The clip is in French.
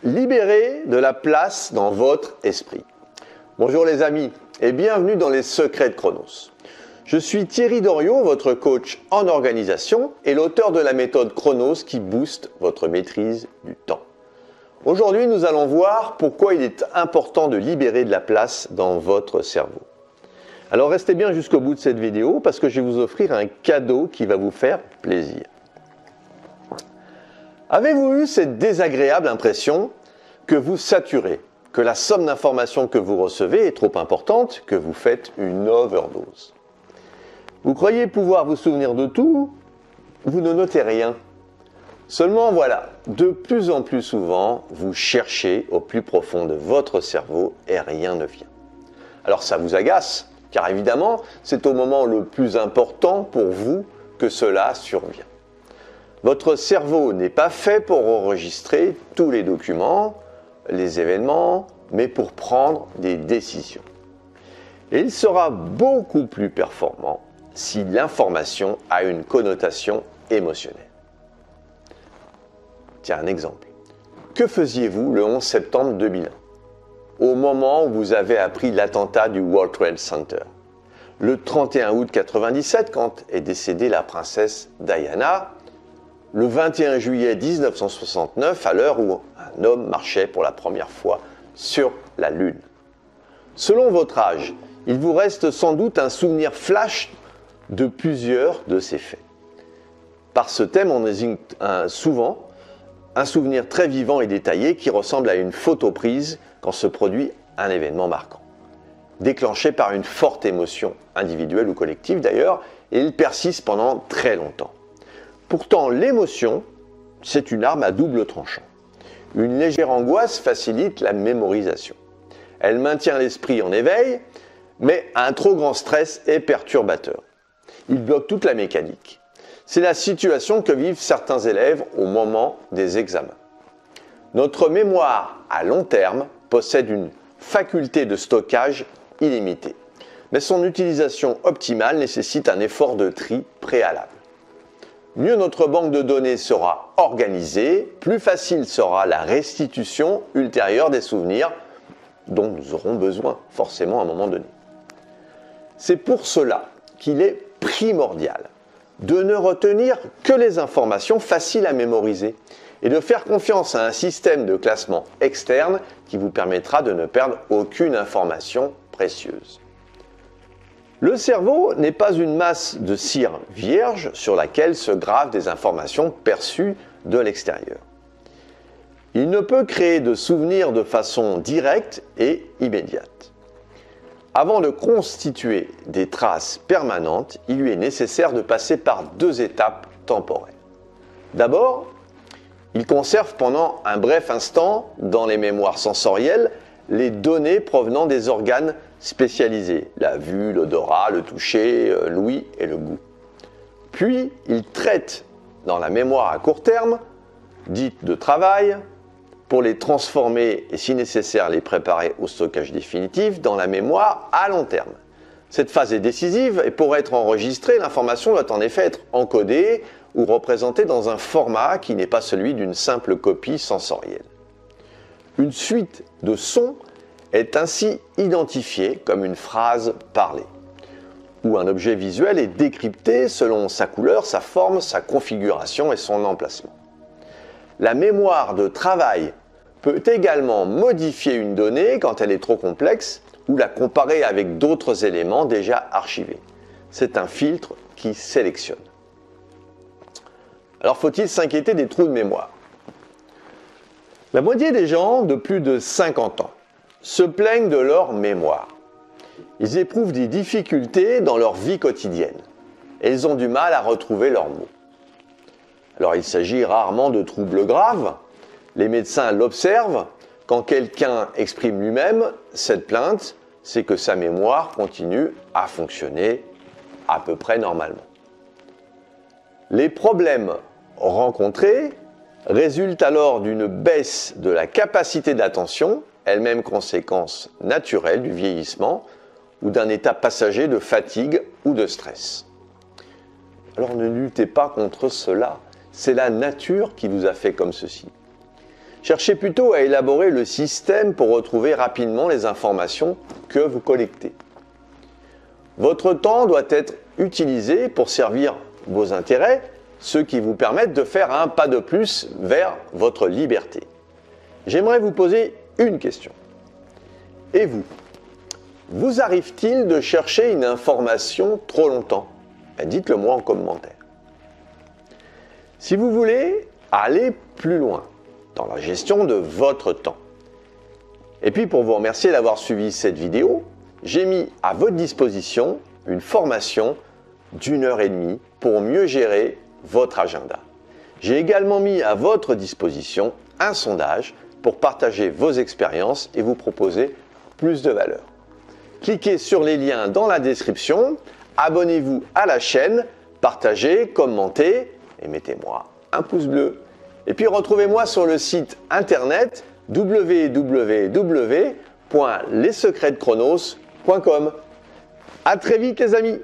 Libérez de la place dans votre esprit. Bonjour les amis et bienvenue dans les secrets de Chronos. Je suis Thierry Doriot, votre coach en organisation et l'auteur de la méthode Chronos qui booste votre maîtrise du temps. Aujourd'hui, nous allons voir pourquoi il est important de libérer de la place dans votre cerveau. Alors restez bien jusqu'au bout de cette vidéo parce que je vais vous offrir un cadeau qui va vous faire plaisir. Avez-vous eu cette désagréable impression que vous saturez, que la somme d'informations que vous recevez est trop importante, que vous faites une overdose? Vous croyez pouvoir vous souvenir de tout, vous ne notez rien. Seulement voilà, de plus en plus souvent, vous cherchez au plus profond de votre cerveau et rien ne vient. Alors ça vous agace, car évidemment, c'est au moment le plus important pour vous que cela survient. Votre cerveau n'est pas fait pour enregistrer tous les documents, les événements, mais pour prendre des décisions. Et il sera beaucoup plus performant si l'information a une connotation émotionnelle. Tiens, un exemple. Que faisiez-vous le 11 septembre 2001, au moment où vous avez appris l'attentat du World Trade Center? Le 31 août 1997, quand est décédée la princesse Diana? Le 21 juillet 1969, à l'heure où un homme marchait pour la première fois sur la Lune. Selon votre âge, il vous reste sans doute un souvenir flash de plusieurs de ces faits. Par ce thème, on désigne souvent un souvenir très vivant et détaillé qui ressemble à une photo prise quand se produit un événement marquant. Déclenché par une forte émotion, individuelle ou collective d'ailleurs, et il persiste pendant très longtemps. Pourtant, l'émotion, c'est une arme à double tranchant. Une légère angoisse facilite la mémorisation. Elle maintient l'esprit en éveil, mais un trop grand stress est perturbateur. Il bloque toute la mécanique. C'est la situation que vivent certains élèves au moment des examens. Notre mémoire à long terme possède une faculté de stockage illimitée, mais son utilisation optimale nécessite un effort de tri préalable. Mieux notre banque de données sera organisée, plus facile sera la restitution ultérieure des souvenirs dont nous aurons besoin forcément à un moment donné. C'est pour cela qu'il est primordial de ne retenir que les informations faciles à mémoriser et de faire confiance à un système de classement externe qui vous permettra de ne perdre aucune information précieuse. Le cerveau n'est pas une masse de cire vierge sur laquelle se gravent des informations perçues de l'extérieur. Il ne peut créer de souvenirs de façon directe et immédiate. Avant de constituer des traces permanentes, il lui est nécessaire de passer par deux étapes temporelles. D'abord, il conserve pendant un bref instant, dans les mémoires sensorielles, les données provenant des organes spécialisés, la vue, l'odorat, le toucher, l'ouïe et le goût. Puis, il traite dans la mémoire à court terme, dite de travail, pour les transformer et si nécessaire les préparer au stockage définitif dans la mémoire à long terme. Cette phase est décisive et pour être enregistrée, l'information doit en effet être encodée ou représentée dans un format qui n'est pas celui d'une simple copie sensorielle. Une suite de sons est ainsi identifiée comme une phrase parlée, où un objet visuel est décrypté selon sa couleur, sa forme, sa configuration et son emplacement. La mémoire de travail peut également modifier une donnée quand elle est trop complexe ou la comparer avec d'autres éléments déjà archivés. C'est un filtre qui sélectionne. Alors faut-il s'inquiéter des trous de mémoire? La moitié des gens de plus de 50 ans se plaignent de leur mémoire. Ils éprouvent des difficultés dans leur vie quotidienne et ils ont du mal à retrouver leurs mots. Alors il s'agit rarement de troubles graves. Les médecins l'observent. Quand quelqu'un exprime lui-même cette plainte, c'est que sa mémoire continue à fonctionner à peu près normalement. Les problèmes rencontrés résultent alors d'une baisse de la capacité d'attention, elle-même conséquence naturelle du vieillissement, ou d'un état passager de fatigue ou de stress. Alors ne luttez pas contre cela, c'est la nature qui vous a fait comme ceci. Cherchez plutôt à élaborer le système pour retrouver rapidement les informations que vous collectez. Votre temps doit être utilisé pour servir vos intérêts, ceux qui vous permettent de faire un pas de plus vers votre liberté. J'aimerais vous poser une question. Et vous? Vous arrive-t-il de chercher une information trop longtemps? Dites-le moi en commentaire. Si vous voulez aller plus loin dans la gestion de votre temps, et puis pour vous remercier d'avoir suivi cette vidéo, j'ai mis à votre disposition une formation d'1h30 pour mieux gérer votre agenda. J'ai également mis à votre disposition un sondage pour partager vos expériences et vous proposer plus de valeur. Cliquez sur les liens dans la description, abonnez-vous à la chaîne, partagez, commentez et mettez-moi un pouce bleu. Et puis retrouvez-moi sur le site internet www.lessecretsdechronos.com. À très vite les amis!